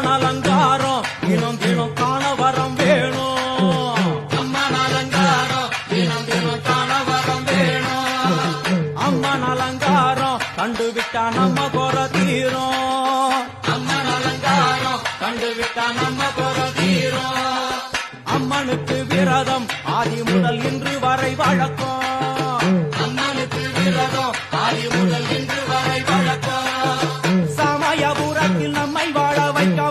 அம்மன் அலங்காரம் தினம் தினம் காண வரம் வேணும். அம்மன் அலங்காரம் தினம் தினம் காண வரம் வேணும். அம்மன் அலங்காரம் கண்டுவிட்டா நம்ம குற தீரும். அம்மன் அலங்காரம் கண்டுவிட்டா நம்ம குற தீரும். அம்மனுக்கு விரதம் ஆதி முதல் இன்று வரை வழக்கம். அம்மனுக்கு விரதம் ஆதி முதல் இன்று வரை வழக்கம். சமயபுரத்தில் நம்மை வாழ வைக்க